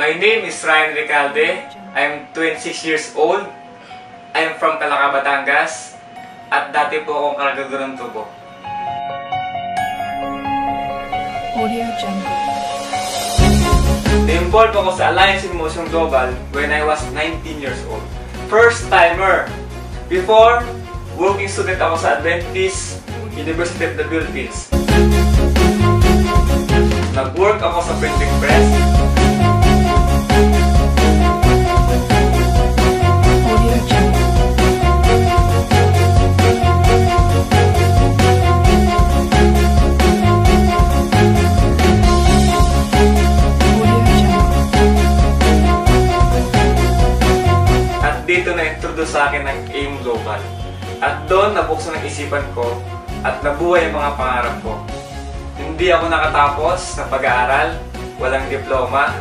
My name is Ryan Recalde. I'm 26 years old. I'm from Calaca, Batangas. At dati po akong karagado ng tubo. Na-involved ako sa Alliance in Motion Global when I was 19 years old. First timer! Before, working student ako sa Adventist University of the Philippines. Nag-work ako sa printing press. At dito na-introduce sa akin ng AIM Global. At doon nabuksan ang isipan ko at nabuhay ang mga pangarap ko. Hindi ako nakatapos sa pag-aaral, walang diploma.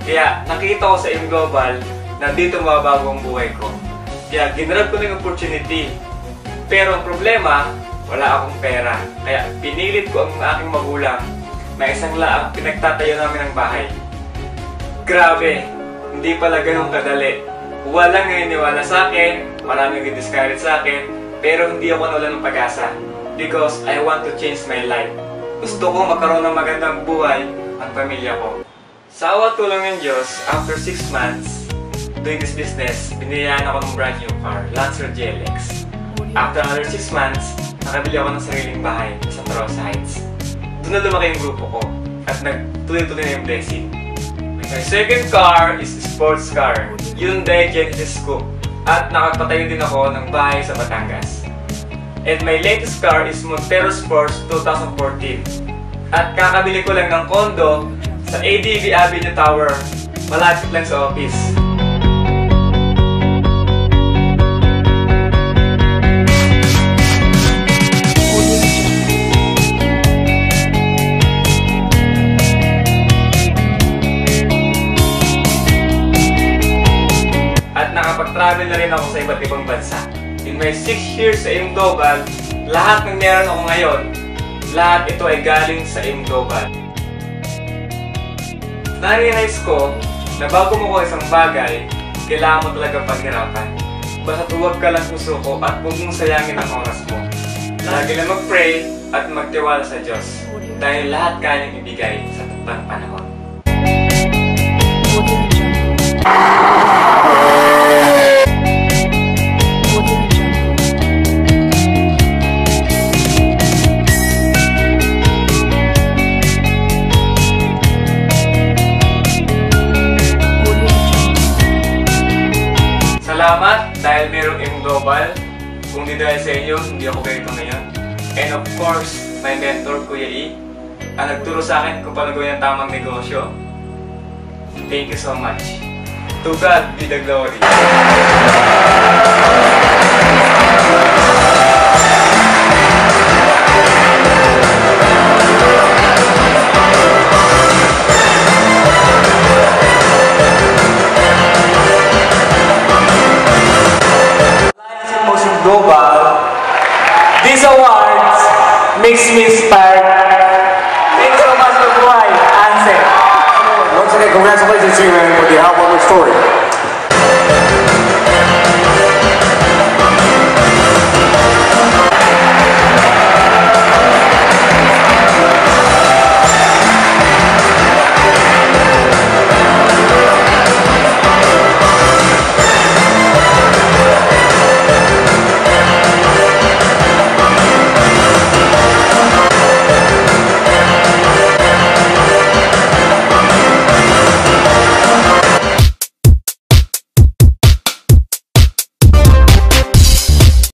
Kaya nakita ko sa AIM Global na dito mababago ang buhay ko. Kaya ginrab ko na yung opportunity. Pero ang problema, wala akong pera. Kaya pinilit ko ang aking magulang na isang laang pinagtatayo namin ng bahay. Grabe, hindi pala ganun kadali. Walang naniniwala sa akin, maraming nag-discourage sa akin, pero hindi ako nawala ng pag-asa. Because I want to change my life. Gusto ko magkaroon ng magandang buhay ang pamilya ko. Sa awa tulong ng Diyos, after 6 months doing this business, biniyayaan ako ng brand new car, Lancer GLX. After another 6 months, nakabili ako ng sariling bahay sa Tarosa Heights. Doon na lumaki yung grupo ko at nagtuloy-tuloy na yung blessing. My second car is a sports car, Hyundai Genesis Coupe. At nakapatayo din ako ng bahay sa Batangas. And my latest car is Montero Sports 2014. At kakabili ko lang ng kondo sa ADV Avenue Tower, malapit lang sa office. At nakapag-travel na rin ako sa iba't ibang bansa. In my 6 years sa AIM Global, lahat ng meron ako ngayon, lahat ito ay galing sa AIM Global. Na-realize ko na bago mo ko isang bagay, kailangan mo talaga paghirapan. Basta huwag ka lang susuko at huwag mong sayangin ang oras mo. Lagi lang mag-pray at magtiwala sa Diyos dahil lahat kanyang ibigay sa taktang panahon. Salamat dahil merong AIM Global. Kung di dahil sa inyo, hindi ako ganito ngayon. And of course, my mentor, Kuya E, ang nagturo sa akin kung paano gawin ang tamang negosyo. Thank you so much. To God be the glory. Global, these awards makes me inspired. Thanks so much for buhay, Ansel. Once again, congratulations to you, man, for the heartwarming story.